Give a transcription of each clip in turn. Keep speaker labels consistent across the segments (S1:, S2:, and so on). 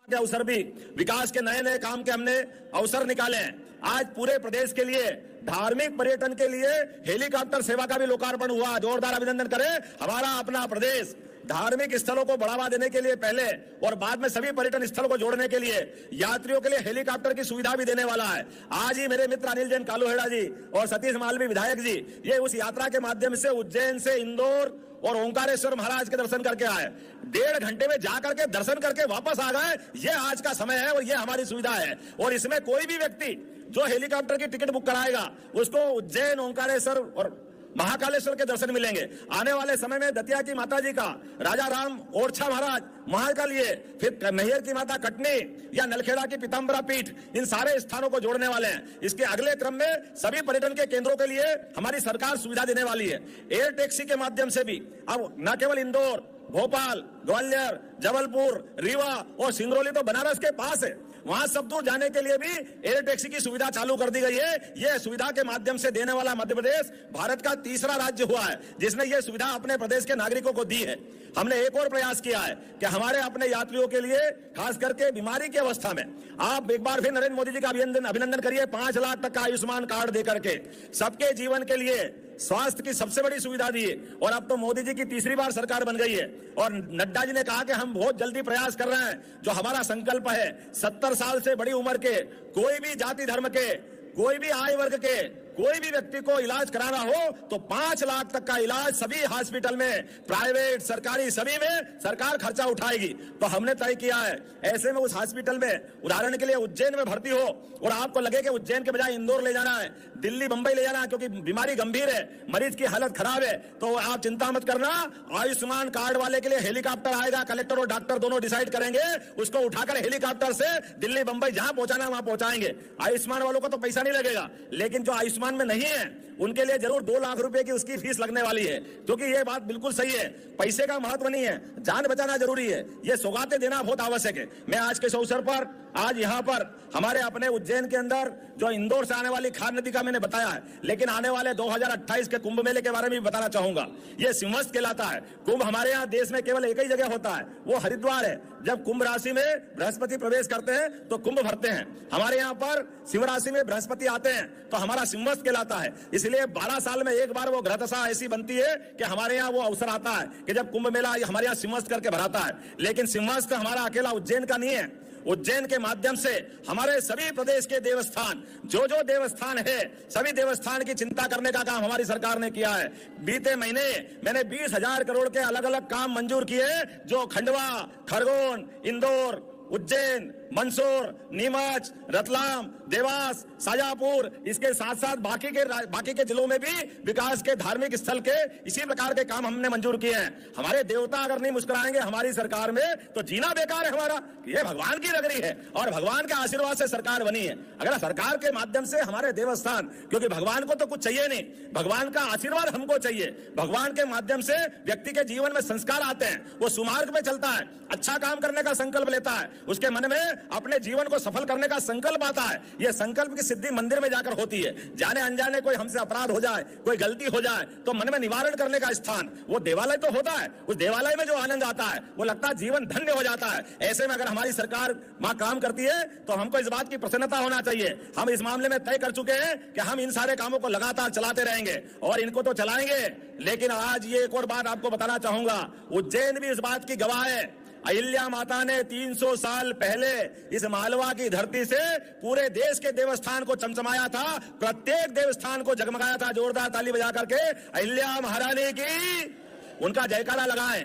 S1: के अवसर भी, विकास के नए नए काम के हमने अवसर निकाले हैं। आज पूरे प्रदेश के लिए धार्मिक पर्यटन के लिए हेलीकॉप्टर सेवा का भी लोकार्पण हुआ। जोरदार अभिनंदन करें। हमारा अपना प्रदेश धार्मिक स्थलों को बढ़ावा देने के लिए पहले और बाद में सभी पर्यटन स्थलों को जोड़ने के लिए यात्रियों के लिए हेलीकॉप्टर की सुविधा भी देने वाला है। आज ही मेरे मित्र अनिल जैन कालूहेड़ा जी और सतीश मालवी विधायक जी ये उस यात्रा के माध्यम से उज्जैन से इंदौर और ओंकारेश्वर महाराज के दर्शन करके आए। 1.5 घंटे में जाकर के दर्शन करके वापस आ गए। ये आज का समय है और ये हमारी सुविधा है। और इसमें कोई भी व्यक्ति जो हेलीकॉप्टर की टिकट बुक कराएगा उसको उज्जैन, ओंकारेश्वर और महाकालेश्वर के दर्शन मिलेंगे। आने वाले समय में दतिया की माता जी का, राजा राम ओरछा महाराज वहां का लिए, फिर मैहर की माता कटनी या नलखेड़ा की पीताम्बरा पीठ, इन सारे स्थानों को जोड़ने वाले हैं। इसके अगले क्रम में सभी पर्यटन के केंद्रों के लिए हमारी सरकार सुविधा देने वाली है। एयर टैक्सी के माध्यम से भी अब न केवल इंदौर, भोपाल, ग्वालियर, जबलपुर, रीवा और सिंगरौली तो बनारस के पास है, वहां सब दूर जाने के लिए भी एयर टैक्सी की सुविधा चालू कर दी गई है। यह सुविधा के माध्यम से देने वाला मध्य प्रदेश भारत का तीसरा राज्य हुआ है जिसने यह सुविधा अपने प्रदेश के नागरिकों को दी है। हमने एक और प्रयास किया है कि हमारे अपने यात्रियों के लिए, खास करके बीमारी की अवस्था में, आप एक बार फिर नरेंद्र मोदी जी का अभिनंदन करिए। 5 लाख तक का आयुष्मान कार्ड देकर के सबके जीवन के लिए स्वास्थ्य की सबसे बड़ी सुविधा दी है। और अब तो मोदी जी की तीसरी बार सरकार बन गई है और नड्डा जी ने कहा कि हम बहुत जल्दी प्रयास कर रहे हैं। जो हमारा संकल्प है 70 साल से बड़ी उम्र के कोई भी जाति धर्म के, कोई भी आयु वर्ग के कोई भी व्यक्ति को इलाज कराना हो तो 5 लाख तक का इलाज सभी हॉस्पिटल में, प्राइवेट, सरकारी, सभी में सरकार खर्चा उठाएगी। तो हमने तय किया है ऐसे में उस हॉस्पिटल में, उदाहरण के लिए उज्जैन में भर्ती हो और आपको लगे कि उज्जैन के बजाय इंदौर ले जाना है, दिल्ली, बंबई ले जाना है क्योंकि बीमारी गंभीर है, मरीज की हालत खराब है, तो आप चिंता मत करना। आयुष्मान कार्ड वाले के लिए हेलीकॉप्टर आएगा। कलेक्टर और डॉक्टर दोनों डिसाइड करेंगे, उसको उठाकर हेलीकॉप्टर से दिल्ली, बंबई जहां पहुंचाना है वहां पहुंचाएंगे। आयुष्मान वालों को तो पैसा नहीं लगेगा, लेकिन जो आयुष्मान में नहीं है उनके लिए जरूर 2 लाख रुपए की उसकी फीस लगने वाली है। क्योंकि ये बात बिल्कुल सही है, पैसे का महत्व नहीं है, जान बचाना जरूरी है। ये सौगातें देना बहुत आवश्यक है। मैं आज के इस अवसर पर, आज यहाँ पर हमारे अपने उज्जैन के अंदर जो इंदौर से आने वाली खार नदी का मैंने बताया है, लेकिन आने वाले 2028 के कुंभ मेले के बारे में भी बताना चाहूंगा। ये सिंहस्थ कहलाता है। कुंभ हमारे यहाँ देश में केवल एक ही जगह होता है, वो हरिद्वार है। जब कुंभ राशि में बृहस्पति प्रवेश करते हैं तो कुंभ भरते हैं। हमारे यहाँ पर सिंह राशि में बृहस्पति आते हैं तो हमारा सिंहस्थ कहलाता है। इसलिए 12 साल में एक बार वो ग्रह दशा ऐसी बनती है कि हमारे यहाँ वो अवसर आता है कि जब कुंभ मेला हमारे यहाँ सिंहस्थ करके भराता है। लेकिन सिंहस्थ हमारा अकेला उज्जैन का नहीं है। उज्जैन के माध्यम से हमारे सभी प्रदेश के देवस्थान, जो देवस्थान है, सभी देवस्थान की चिंता करने का काम हमारी सरकार ने किया है। बीते महीने मैंने 20,000 करोड़ के अलग अलग काम मंजूर किए, जो खंडवा, खरगोन, इंदौर, उज्जैन, मंदसौर, नीमच, रतलाम, देवास, शाजापुर, इसके साथ साथ बाकी के जिलों में भी विकास के धार्मिक स्थल के इसी प्रकार के काम हमने मंजूर किए हैं। हमारे देवता अगर नहीं मुस्कुराएंगे हमारी सरकार में तो जीना बेकार है हमारा। ये भगवान की नगरी है और भगवान के आशीर्वाद से सरकार बनी है। अगर सरकार के माध्यम से हमारे देवस्थान, क्योंकि भगवान को तो कुछ चाहिए नहीं, भगवान का आशीर्वाद हमको चाहिए। भगवान के माध्यम से व्यक्ति के जीवन में संस्कार आते हैं, वो सुमार्ग में चलता है, अच्छा काम करने का संकल्प लेता है, उसके मन में अपने जीवन को सफल करने का संकल्प आता है। यह संकल्प की सिद्धि मंदिर में जाकर होती है। जाने अनजाने कोई हमसे अपराध हो जाए, कोई गलती हो जाए तो मन में निवारण करने का स्थान वो देवालय तो होता है। उस देवालय में जो आनंद आता है वो लगता है जीवन धन्य हो जाता है। ऐसे में अगर हमारी सरकार वहां काम करती है तो हमको इस बात की प्रसन्नता होना चाहिए। हम इस मामले में तय कर चुके हैं कि हम इन सारे कामों को लगातार चलाते रहेंगे और इनको तो चलाएंगे। लेकिन आज ये एक और बात आपको बताना चाहूंगा, उज्जैन भी इस बात की गवाह है। अहिल्या माता ने 300 साल पहले इस मालवा की धरती से पूरे देश के देवस्थान को चमचमाया था, प्रत्येक देवस्थान को जगमगाया था। जोरदार ताली बजा करके अहिल्या महारानी की उनका जयकारा लगाएं।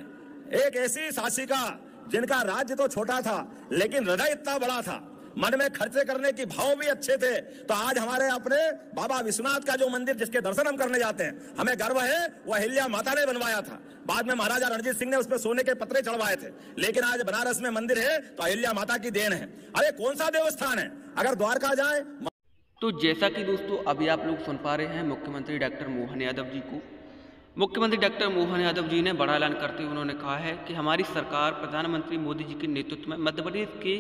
S1: एक ऐसी शासिका जिनका राज्य तो छोटा था लेकिन हृदय इतना बड़ा था, मन में खर्चे करने की भाव भी अच्छे थे। तो आज हमारे अपने बाबा विश्वनाथ का जो मंदिर जिसके दर्शन हम करने जाते हैं, हमें गर्व है, वो अहिल्या माता ने बनवाया था। बाद में महाराजा रणजीत सिंह ने उस पर सोने के पत्रे चढ़वाए थे, लेकिन आज बनारस में मंदिर है तो अहिल्या माता की देन है। अरे कौन सा देवस्थान है, अगर द्वारका जाए।
S2: तो जैसा कि दोस्तों अभी आप लोग सुन पा रहे हैं मुख्यमंत्री डॉक्टर मोहन यादव जी को। मुख्यमंत्री डॉक्टर मोहन यादव जी ने बड़ा ऐलान करते हुए उन्होंने कहा है कि हमारी सरकार प्रधानमंत्री मोदी जी के नेतृत्व में मध्य प्रदेश के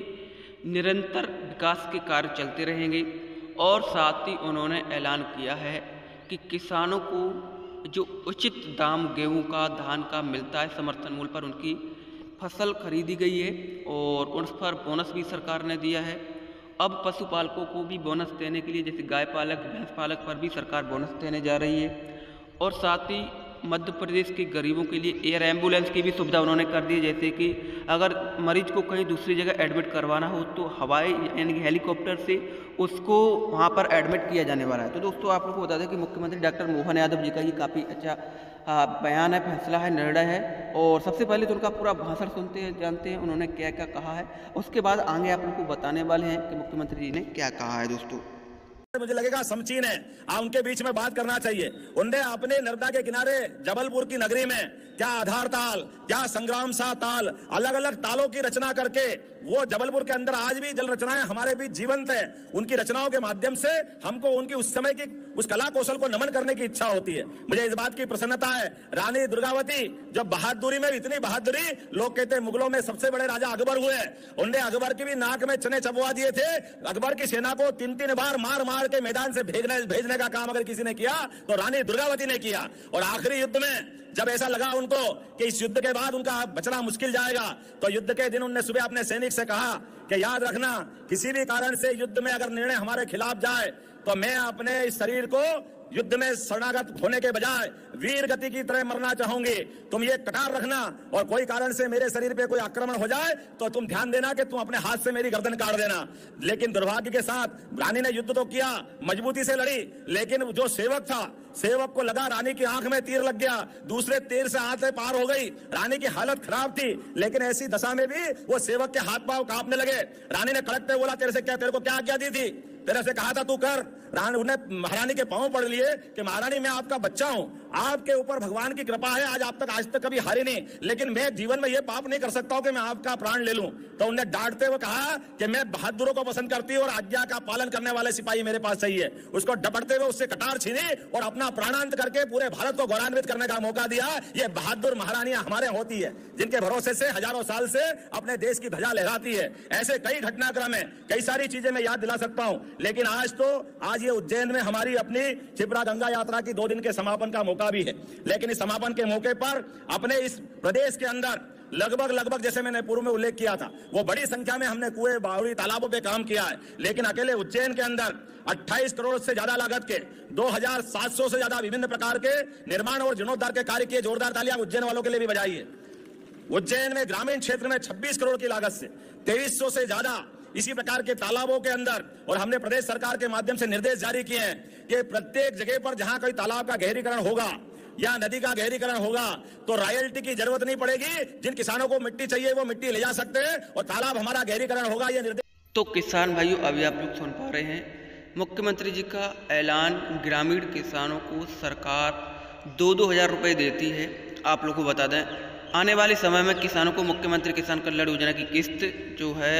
S2: निरंतर विकास के कार्य चलते रहेंगे। और साथ ही उन्होंने ऐलान किया है कि किसानों को जो उचित दाम गेहूं का, धान का मिलता है समर्थन मूल्य पर, उनकी फसल खरीदी गई है और उस पर बोनस भी सरकार ने दिया है। अब पशुपालकों को भी बोनस देने के लिए, जैसे गाय पालक, भैंस पालक पर भी सरकार बोनस देने जा रही है। और साथ ही मध्य प्रदेश के गरीबों के लिए एयर एम्बुलेंस की भी सुविधा उन्होंने कर दी है। जैसे कि अगर मरीज को कहीं दूसरी जगह एडमिट करवाना हो तो हवाई यानी हेलीकॉप्टर से उसको वहां पर एडमिट किया जाने वाला है। तो दोस्तों आप लोगों को बता दें कि मुख्यमंत्री डॉक्टर मोहन यादव जी का ये काफ़ी अच्छा बयान है, फैसला है, निर्णय है। और सबसे पहले तो उनका पूरा भाषण सुनते हैं, जानते हैं उन्होंने क्या क्या कहा है। उसके बाद आगे आप लोग को बताने वाले हैं कि मुख्यमंत्री जी ने क्या कहा है। दोस्तों
S1: मुझे लगेगा समचीन है, उनके बीच में बात करना चाहिए। उनने अपने नर्मदा के किनारे जबलपुर की नगरी में क्या आधार ताल, क्या संग्राम सा ताल, अलग अलग तालों की रचना करके वो जबलपुर के अंदर आज भी जल रचनाएं हमारे बीच जीवंत है। उनकी रचनाओं के माध्यम से हमको उनकी उस समय की उस कला कौशल को नमन करने की इच्छा होती है। मुझे इस बात की प्रसन्नता है, रानी दुर्गावती जब बहादुरी में, इतनी बहादुरी, लोग कहते हैं मुगलों में सबसे बड़े राजा अकबर हुए, उनने अकबर की भी नाक में चने चबवा दिए थे। अकबर की सेना को 3-3 बार मार मार के मैदान से भेजने का काम अगर किसी ने किया तो रानी दुर्गावती ने किया। और आखिरी युद्ध में जब ऐसा लगा उनको कि इस युद्ध के बाद उनका बचना मुश्किल जाएगा, तो युद्ध के दिन उन्होंने सुबह अपने सैनिक से कहा कि याद रखना, किसी भी कारण से युद्ध में अगर निर्णय हमारे खिलाफ जाए तो मैं अपने इस शरीर को युद्ध में शरणागत होने के बजाय वीर गति की तरह मरना चाहूंगी। तुम ये कटार रखना, और कोई कारण से मेरे शरीर पे कोई आक्रमण हो जाए तो तुम ध्यान देना कि तुम अपने हाथ से मेरी गर्दन काट देना। लेकिन दुर्भाग्य के साथ रानी ने युद्ध तो किया, मजबूती से लड़ी, लेकिन जो सेवक था, सेवक को लगा रानी की आंख में तीर लग गया, दूसरे तीर से आंखें पार हो गई। रानी की हालत खराब थी, लेकिन ऐसी दशा में भी वो सेवक के हाथ पांव कांपने लगे। रानी ने कड़कते बोला, तेरे को क्या आज्ञा दी थी? तेरे से कहा था तू कर। उन्हें महारानी के पांव पड़ लिए कि महारानी मैं आपका बच्चा हूं, आपके ऊपर भगवान की कृपा है, आज तक कभी हारी नहीं, लेकिन मैं जीवन में ये पाप नहीं कर सकता हूं कि मैं आपका प्राण ले लूं। तो उन्हें डांटते हुए कहा कि मैं बहादुरों को पसंद करती हूं और आज्ञा का पालन करने वाले सिपाही मेरे पास चाहिए। उसको डपटते हुए उससे कटार छीनी और अपना प्राणांत करके पूरे भारत को गौरवान्वित करने का मौका दिया। ये बहादुर महारानियां हमारे होती है, जिनके भरोसे से हजारों साल से अपने देश की ध्वजा लहराती है। ऐसे कई घटनाक्रम है, कई सारी चीजें मैं याद दिला सकता हूं, लेकिन आज ये उज्जैन में हमारी अपनी क्षिप्रा गंगा यात्रा की 2 दिन के समापन का मौका भी है। लेकिन इस समापन के मौके पर अपने इस प्रदेश के अंदर लगभग जैसे मैंने पूर्व में उल्लेख किया था, वो बड़ी संख्या में हमने कुएं, बावड़ी, तालाबों पे काम किया है। लेकिन अकेले उज्जैन के अंदर 28 करोड़ से ज्यादा लागत के 2700 से ज्यादा विभिन्न प्रकार के निर्माण और जीर्णोद्धार के कार्य किए। जोरदार तालियां उज्जैन वालों के लिए भी बजाइए। उज्जैन में ग्रामीण क्षेत्र में 26 करोड़ की लागत से 2300 से ज्यादा इसी प्रकार के तालाबों के अंदर, और हमने प्रदेश सरकार के माध्यम से निर्देश जारी किए हैं कि प्रत्येक जगह पर जहां कोई तालाब का गहरीकरण होगा या नदी का गहरीकरण होगा तो रॉयल्टी की जरूरत नहीं पड़ेगी। जिन किसानों को मिट्टी चाहिए वो मिट्टी ले जा सकते हैं और तालाब हमारा गहरीकरण होगा, ये निर्देश।
S2: तो किसान भाइयों, अभी आप लोग सुन पा रहे हैं मुख्यमंत्री जी का ऐलान। ग्रामीण किसानों को सरकार 2-2 हज़ार रुपये देती है। आप लोग को बता दें, आने वाले समय में किसानों को मुख्यमंत्री किसान कल्याण योजना की किस्त जो है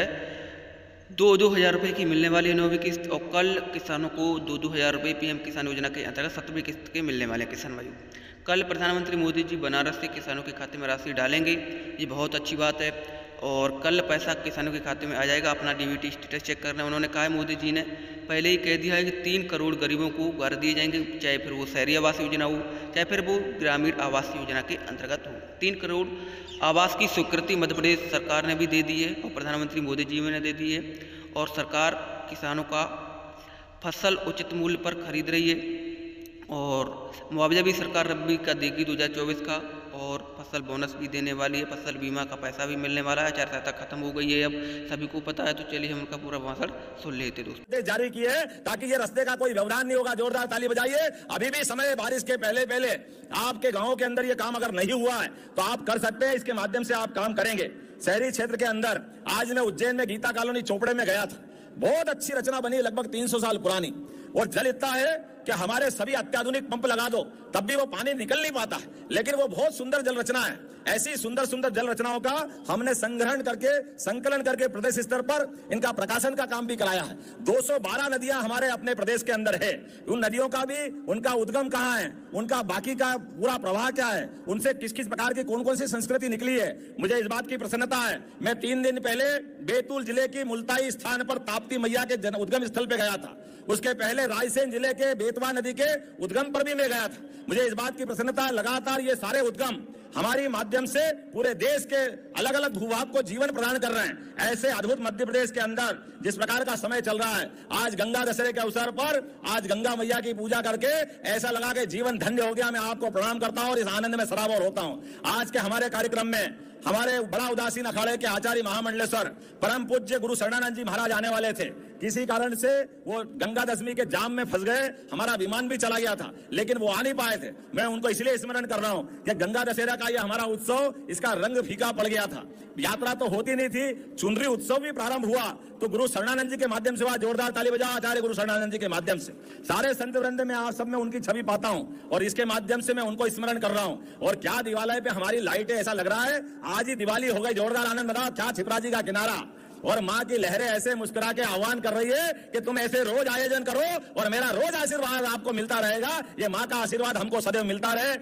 S2: 2-2 हज़ार रुपये की मिलने वाली है, 9वीं किस्त। और कल किसानों को 2-2 हज़ार रुपये पीएम किसान योजना के अंतर्गत 7वीं किस्त के मिलने वाले किसान भाइयों। कल प्रधानमंत्री मोदी जी बनारस से किसानों के खाते में राशि डालेंगे, ये बहुत अच्छी बात है। और कल पैसा किसानों के खाते में आ जाएगा। अपना डीबीटी स्टेटस चेक करना उन्होंने कहा है। मोदी जी ने पहले ही कह दिया है कि 3 करोड़ गरीबों को घर दिए जाएंगे, चाहे फिर वो शहरी आवास योजना हो, चाहे फिर वो ग्रामीण आवास योजना के अंतर्गत हो। 3 करोड़ आवास की स्वीकृति मध्य प्रदेश सरकार ने भी दे दी है और प्रधानमंत्री मोदी जी ने दे दी है। और सरकार किसानों का फसल उचित मूल्य पर खरीद रही है और मुआवजा भी सरकार रबी का देगी 2024 का, और फसल बोनस भी देने वाली है। फसल बीमा का पैसा भी मिलने वाला है। आचार संहिता खत्म हो गई है, अब सभी को पता है। तो चलिए हम उनका पूरा भाषण सुन लेते दोस्तों।
S1: जारी किए है ताकि ये रास्ते का कोई व्यवधान नहीं होगा। जोरदार ताली बजाइए। अभी भी समय, बारिश के पहले आपके गाँव के अंदर ये काम अगर नहीं हुआ है तो आप कर सकते हैं, इसके माध्यम से आप काम करेंगे। शहरी क्षेत्र के अंदर आज मैं उज्जैन में गीता कॉलोनी चोपड़े में गया था। बहुत अच्छी रचना बनी, लगभग 300 साल पुरानी, और जल इतना है कि हमारे सभी अत्याधुनिक पंप लगा दो तब भी वो पानी निकल नहीं पाता है, लेकिन वो बहुत सुंदर जल रचना है। ऐसी सुंदर सुंदर जल रचनाओं का हमने संग्रहण करके, संकलन करके प्रदेश स्तर पर इनका प्रकाशन का काम भी कराया है। 212 नदियां हमारे अपने प्रदेश के अंदर है। उन नदियों का भी, उनका उद्गम कहाँ है, उनका बाकी का पूरा प्रवाह क्या है, उनसे किस किस प्रकार की कौन कौन सी संस्कृति निकली है, मुझे इस बात की प्रसन्नता है। मैं 3 दिन पहले बैतूल जिले की मुल्ताई स्थान पर ताप्ती मैया के उद्गम स्थल पे गया था। उसके पहले रायसेन जिले के बेतवा नदी के उद्गम पर भी मैं गया था। मुझे इस बात की प्रसन्नता है, लगातार ये सारे उद्गम हमारी माध्यम से पूरे देश के अलग अलग भूभाग को जीवन प्रदान कर रहे हैं। ऐसे अद्भुत मध्य प्रदेश के अंदर जिस प्रकार का समय चल रहा है, आज गंगा दशहरे के अवसर पर आज गंगा मैया की पूजा करके ऐसा लगा कि जीवन धन्य हो गया। मैं आपको प्रणाम करता हूं और इस आनंद में सराबोर होता हूं। आज के हमारे कार्यक्रम में हमारे बड़ा उदासीन अखाड़े के आचार्य महामंडलेश्वर परम पूज्य गुरु शरणानंद जी महाराज आने वाले थे। किसी कारण से वो गंगा दशमी के जाम में फंस गए, हमारा विमान भी चला गया था, लेकिन वो आ नहीं पाए थे। मैं उनको इसलिए स्मरण कर रहा हूं कि गंगा दशहरा का ये हमारा उत्सव, इसका रंग फीका पड़ गया था। यात्रा तो होती नहीं थी, चुनरी उत्सव भी प्रारंभ हुआ तो गुरु शरणानंद जी के माध्यम से हुआ। जोरदार ताली बजाओ आचार्य गुरु शरणानंद जी के माध्यम से। सारे संत वृंद में आज सब में उनकी छवि पाता हूं और इसके माध्यम से मैं उनको स्मरण कर रहा हूं। और क्या दिवालय पे हमारी लाइटें, ऐसा लग रहा है आज ही दिवाली हो गई। जोरदार आनंद बनाओ। क्या छिपरा जी का किनारा और माँ की लहरें ऐसे मुस्कुरा के आह्वान कर रही है कि तुम ऐसे रोज आयोजन करो और मेरा रोज आशीर्वाद आपको मिलता रहेगा। ये माँ का आशीर्वाद हमको सदैव मिलता रहे।